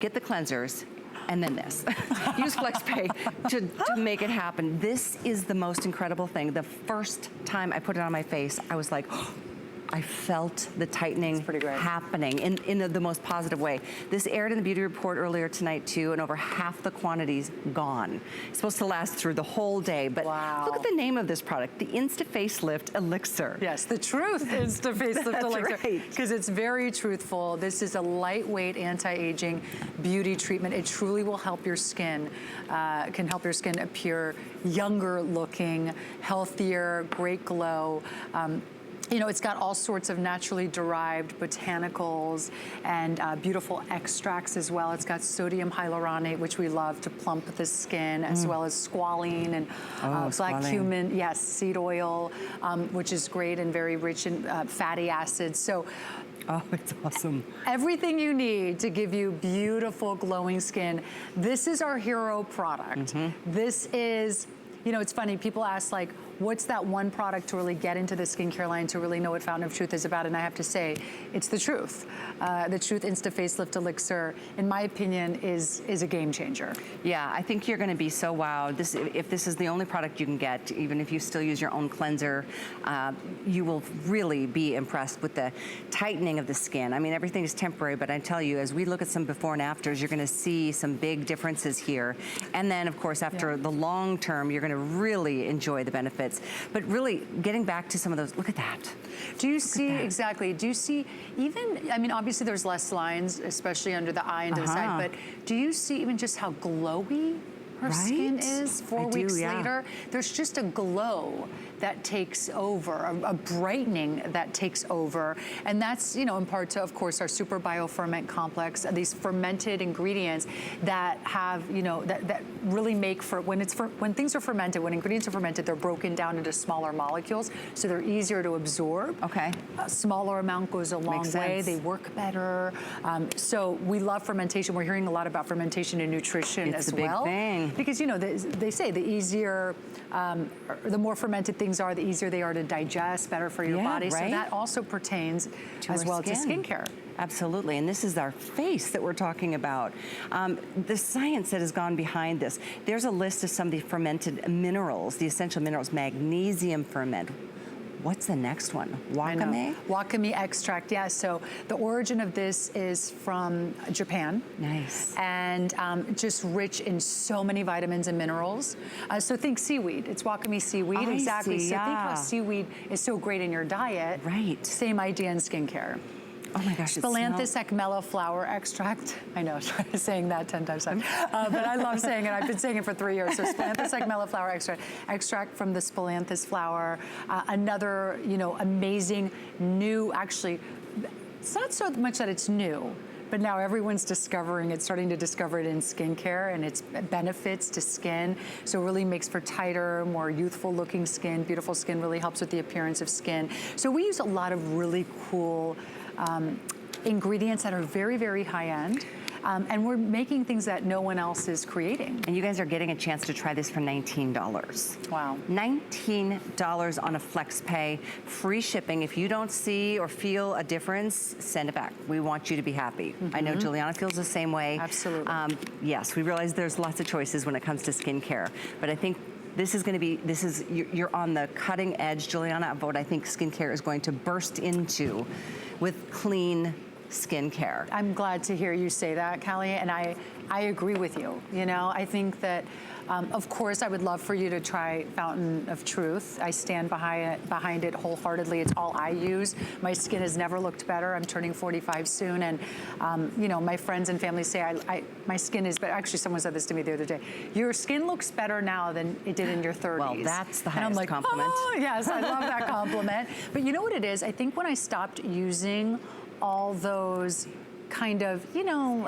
get the cleansers, and then this. Use FlexPay to make it happen. This is the most incredible thing. The first time I put it on my face, I was like, I felt the tightening happening in the most positive way. This aired in the beauty report earlier tonight too, and over half the quantity's gone. It's supposed to last through the whole day, but look at the name of this product, the InstaFace Elixir. Yes, the truth InstaFace Elixir. Because it's very truthful. This is a lightweight anti-aging beauty treatment. It truly will help your skin, can help your skin appear younger looking, healthier, great glow. You know, it's got all sorts of naturally derived botanicals and beautiful extracts as well. It's got sodium hyaluronate, which we love to plump the skin, as well as squalene and black cumin, yes, seed oil, which is great and very rich in fatty acids. So, oh, it's awesome. Everything you need to give you beautiful, glowing skin. This is our hero product. This is, you know, it's funny, people ask like, what's that one product to really get into the skincare line, to really know what Fountain of Truth is about? And I have to say, it's the Truth. The Truth Facelift Elixir, in my opinion, is a game changer. Yeah, I think you're gonna be so wowed. If this is the only product you can get, even if you still use your own cleanser, you will really be impressed with the tightening of the skin. I mean, everything is temporary, but I tell you, as we look at some before and afters, you're gonna see some big differences here. And then, of course, after the long term, you're gonna really enjoy the benefits. But really, getting back to some of those, look at that. Do you see, exactly, do you see even, I mean, obviously there's less lines, especially under the eye and to the side, but do you see even just how glowy her skin is 4 weeks later? There's just a glow that takes over, a brightening that takes over. And that's, you know, in part to, of course, our super bioferment complex, these fermented ingredients that have, you know, that really make for, when things are fermented, when ingredients are fermented, they're broken down into smaller molecules, so they're easier to absorb. Okay. A smaller amount goes a long way. They work better. So we love fermentation. We're hearing a lot about fermentation in nutrition as well. It's a big thing. Because, you know, they say the easier, the more fermented things are, the easier they are to digest, better for your body. So that also pertains as well to skincare. Absolutely, and this is our face that we're talking about. The science that has gone behind this. There's a list of some of the fermented minerals, the essential minerals, magnesium ferment. What's the next one? Wakame? Wakame extract, yeah. So the origin of this is from Japan. Nice. And just rich in so many vitamins and minerals. So think seaweed. It's Wakame seaweed, exactly. So think how seaweed is so great in your diet. Right. Same idea in skincare. Oh my gosh, Spilanthes acmella flower extract. I know, I'm saying that 10 times, but I love saying it. I've been saying it for 3 years. So Spilanthes acmella flower extract from the spilanthes flower. Another, you know, amazing new, actually, it's not so much that it's new, but now everyone's discovering it, starting to discover it in skincare and its benefits to skin. So it really makes for tighter, more youthful looking skin. Beautiful skin really helps with the appearance of skin. So we use a lot of really cool ingredients that are very, very high end. And we're making things that no one else is creating. And you guys are getting a chance to try this for $19. Wow. $19 on a FlexPay, free shipping. If you don't see or feel a difference, send it back. We want you to be happy. I know Juliana feels the same way. Absolutely. Yes, we realize there's lots of choices when it comes to skincare, but I think this is going to be, you're on the cutting edge, Juliana, of what I think skincare is going to burst into with clean skincare. I'm glad to hear you say that, Callie, and I agree with you. You know, I think that, of course, I would love for you to try Fountain of Truth. I stand behind it wholeheartedly. It's all I use. My skin has never looked better. I'm turning 45 soon, and you know, my friends and family say my skin is better. Actually, someone said this to me the other day. Your skin looks better now than it did in your 30s. Well, that's the highest and I'm like, compliment. Oh, yes, I love that compliment. But you know what it is? I think when I stopped using all those kind of, you know,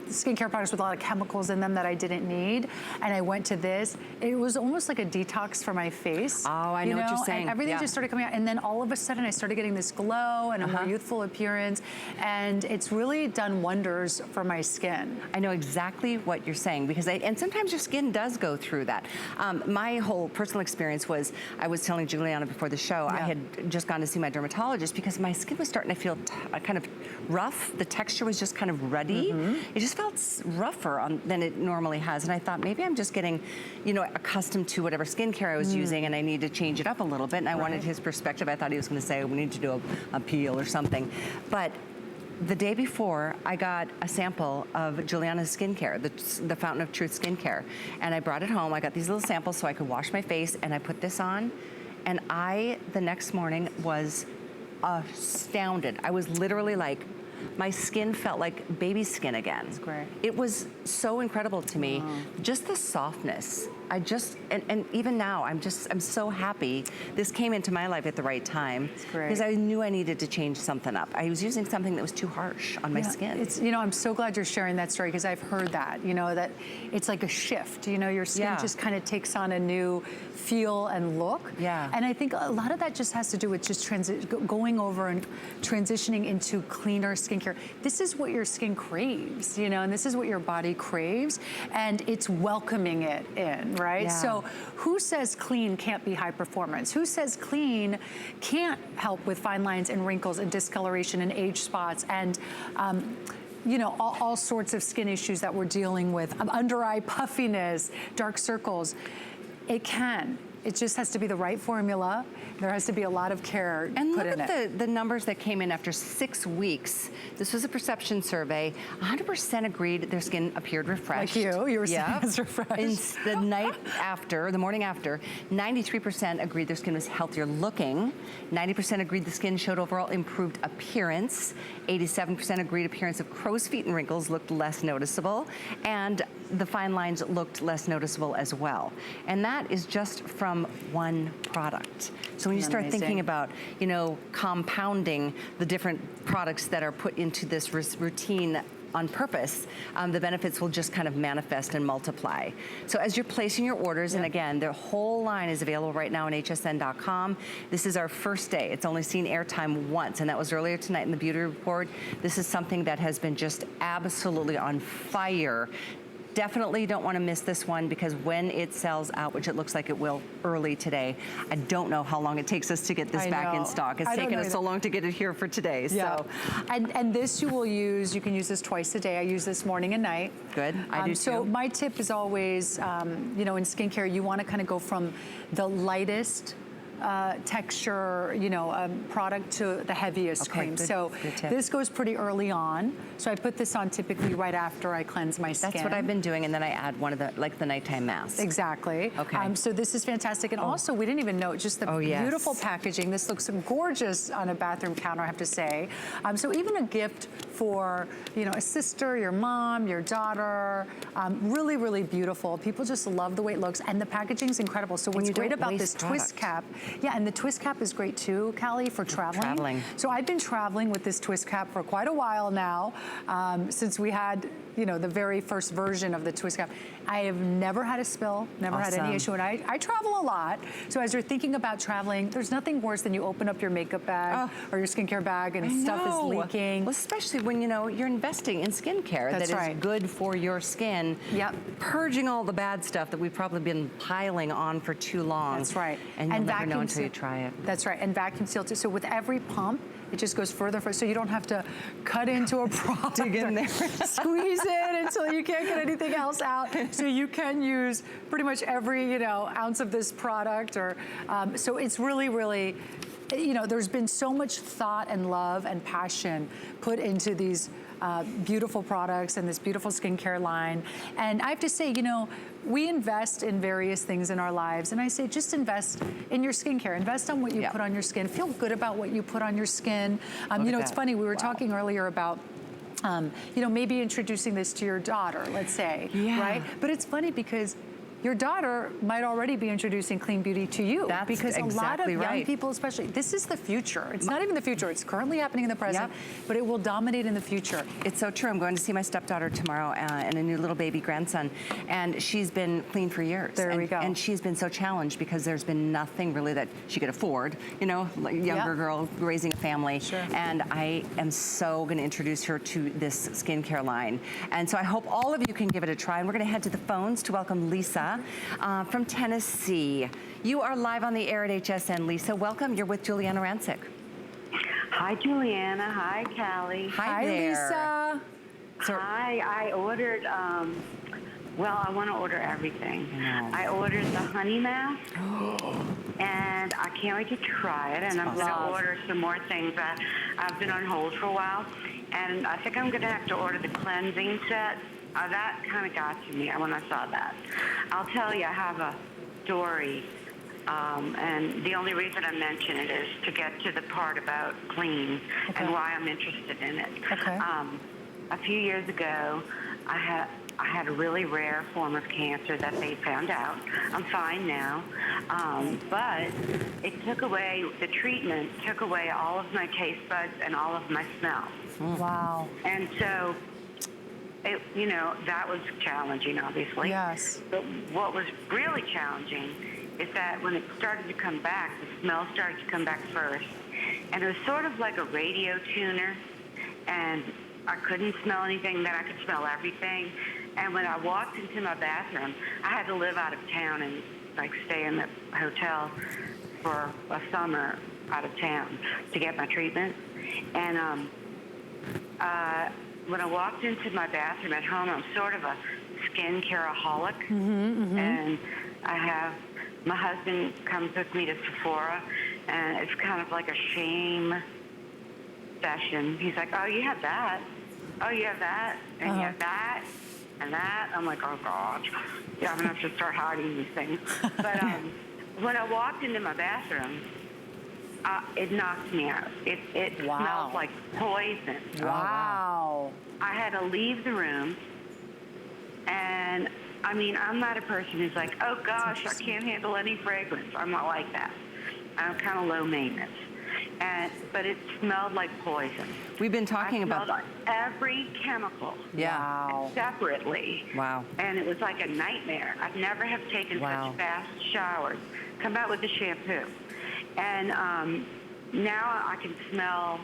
skincare products with a lot of chemicals in them that I didn't need, and I went to this, it was almost like a detox for my face. Oh, I know what you're saying. And everything just started coming out, and then all of a sudden I started getting this glow and a more youthful appearance, and it's really done wonders for my skin. I know exactly what you're saying, because and sometimes your skin does go through that. My whole personal experience was, I was telling Juliana before the show, I had just gone to see my dermatologist because my skin was starting to feel kind of rough rough. The texture was just kind of ruddy. It just felt rougher than it normally has. And I thought maybe I'm just getting, you know, accustomed to whatever skincare I was using, and I need to change it up a little bit. And I wanted his perspective. I thought he was going to say, we need to do a peel or something. But the day before, I got a sample of Juliana's skincare, the Fountain of Truth skincare. And I brought it home. I got these little samples so I could wash my face, and I put this on. And the next morning, was astounded. I was literally like, my skin felt like baby skin again. That's great. It was so incredible to me. Just the softness. And even now, I'm so happy this came into my life at the right time. Because I knew I needed to change something up. I was using something that was too harsh on my skin. It's, you know, I'm so glad you're sharing that story, because I've heard that, you know, that it's like a shift, you know, your skin just kind of takes on a new feel and look. And I think a lot of that just has to do with just going over and transitioning into cleaner skincare. This is what your skin craves, you know, and this is what your body craves, and it's welcoming it in. Right? So who says clean can't be high performance? Who says clean can't help with fine lines and wrinkles and discoloration and age spots and you know, all sorts of skin issues that we're dealing with, under eye puffiness, dark circles? It can. It just has to be the right formula. There has to be a lot of care put in it. And look at the numbers that came in after 6 weeks. This was a perception survey. 100% agreed their skin appeared refreshed. Like you were saying it's refreshed. And the night after, the morning after, 93% agreed their skin was healthier looking. 90% agreed the skin showed overall improved appearance. 87% agreed appearance of crow's feet and wrinkles looked less noticeable. And the fine lines looked less noticeable as well. And that is just from one product. So when you start thinking about, you know, compounding the different products that are put into this routine on purpose, the benefits will just kind of manifest and multiply. So as you're placing your orders, and again, the whole line is available right now on hsn.com. This is our first day. It's only seen airtime once, and that was earlier tonight in the Beauty Report. This is something that has been just absolutely on fire. Definitely don't want to miss this one, because when it sells out, which it looks like it will early today, I don't know how long it takes us to get this back in stock. It's taken us so long to get it here for today. So, and this you will use, you can use this twice a day. I use this morning and night. Good, I do too. So my tip is always, you know, in skincare, you want to kind of go from the lightest texture, you know, product to the heaviest cream. So this goes pretty early on. So I put this on typically right after I cleanse my skin. That's what I've been doing, and then I add one of the, like the nighttime masks. Exactly. Okay. So this is fantastic. And also, we didn't even know, just the beautiful packaging. This looks gorgeous on a bathroom counter, I have to say. So even a gift for, you know, a sister, your mom, your daughter, really, really beautiful. People just love the way it looks, and the packaging is incredible. So what's great about this twist cap, and the twist cap is great too, Callie, for traveling. So I've been traveling with this twist cap for quite a while now, since we had, you know, the very first version of the twist cap. I have never had a spill, never had any issue, and I travel a lot. So as you're thinking about traveling, there's nothing worse than you open up your makeup bag or your skincare bag and stuff is leaking. Well, especially when, you know, you're investing in skincare that is good for your skin. Purging all the bad stuff that we've probably been piling on for too long. That's right. And you'll never know until you try it. That's right. And vacuum seal too. So with every pump, it just goes further, so you don't have to cut into a product, dig in there, squeeze it until you can't get anything else out. So you can use pretty much every, you know, ounce of this product. Or so it's really, really, you know, there's been so much thought and love and passion put into these beautiful products and this beautiful skincare line. And I have to say, you know, we invest in various things in our lives, and I say just invest in your skincare. Invest on what you put on your skin. Feel good about what you put on your skin. You know, it's funny, we were talking earlier about you know, maybe introducing this to your daughter, let's say, right? But it's funny because your daughter might already be introducing clean beauty to you. That's because a lot of young people, especially, this is the future. It's not even the future, it's currently happening in the present, but it will dominate in the future. It's so true. I'm going to see my stepdaughter tomorrow and a new little baby grandson, and she's been clean for years. There we go. And she's been so challenged because there's been nothing really that she could afford, you know, like a younger girl raising a family. And I am so going to introduce her to this skincare line. And so I hope all of you can give it a try. And we're going to head to the phones to welcome Lisa from Tennessee. You are live on the air at HSN. Lisa, welcome. You're with Juliana Rancic. Hi, Juliana. Hi, Callie. Hi there. Lisa. Hi. I ordered, well, I want to order everything. I ordered the honey mask, and I can't wait to try it. And I'm going to order some more things. I've been on hold for a while, and I think I'm going to have to order the cleansing set. That kind of got to me when I saw that. I'll tell you, I have a story. And the only reason I mention it is to get to the part about clean and why I'm interested in it. Okay. A few years ago, I had a really rare form of cancer that they found out. I'm fine now, but it took away, the treatment took away all of my taste buds and all of my smells. Wow. And so, that was challenging, obviously. Yes. But what was really challenging is that when it started to come back, the smell started to come back first. And it was sort of like a radio tuner, and I couldn't smell anything, then I could smell everything. And when I walked into my bathroom, I had to live out of town and stay in the hotel for a summer out of town to get my treatment. And when I walked into my bathroom at home, I'm sort of a skincare-aholic, and my husband comes with me to Sephora, and it's kind of like a shame session. He's like, oh, you have that. Oh, you have that. And you have that. And that. I'm like, oh, God. Yeah, I'm going to have to start hiding these things. But when I walked into my bathroom, it knocked me out. It smelled like poison. Wow. I had to leave the room, and I'm not a person who's like, oh gosh, I can't handle any fragrance. I'm not like that. I'm kind of low maintenance. But it smelled like poison. We've been talking about smelled every chemical. Yeah. Separately. Wow. And it was like a nightmare. I've never have taken such fast showers. Come out with the shampoo. And now I can smell,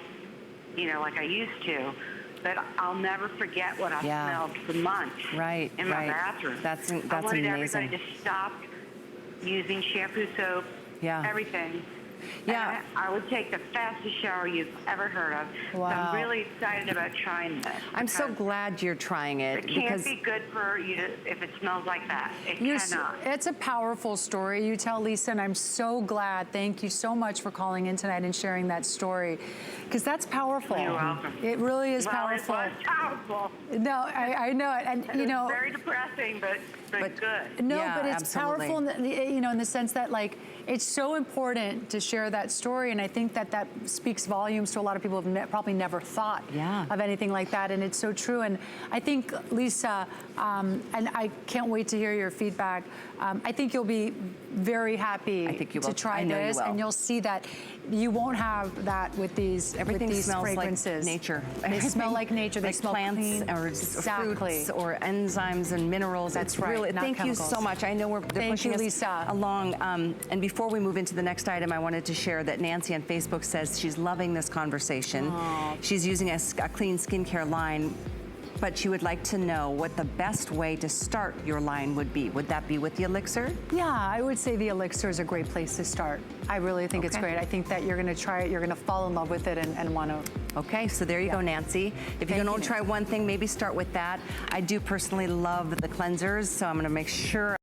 like I used to. But I'll never forget what I smelled for months in my bathroom. That's I wanted amazing. everybody to stop using shampoo, soap, everything. Yeah. And I would take the fastest shower you've ever heard of. Wow. So I'm really excited about trying this. I'm so glad you're trying it. It can't be good for you if it smells like that. It cannot. It's a powerful story you tell, Lisa, and I'm so glad. Thank you so much for calling in tonight and sharing that story, because that's powerful. You're welcome. It really is powerful. It was powerful. No, I know it, and It was very depressing, but good. No, Yeah, but it's absolutely. powerful, in the sense that it's so important to share that story, and I think that speaks volumes to a lot of people who've probably never thought of anything like that, and it's so true. And I think, Lisa, and I can't wait to hear your feedback. I think you'll be very happy to try this, and you'll see that you won't have that with these smells fragrances. like nature. They smell like nature. They like smell plants clean. or fruits or enzymes and minerals. That's it's right. Really, Not thank chemicals. you so much. I know they're pushing us Lisa. along. And before we move into the next item, I wanted to share that Nancy on Facebook says she's loving this conversation. She's using a clean skincare line, but she would like to know what the best way to start your line would be. Would that be with the Elixir? Yeah, I would say the Elixir is a great place to start. I really think it's great. I think that you're going to try it, you're going to fall in love with it and want to. Okay, so there you go, Nancy. If you can only try one thing, maybe start with that. I do personally love the cleansers, so I'm going to make sure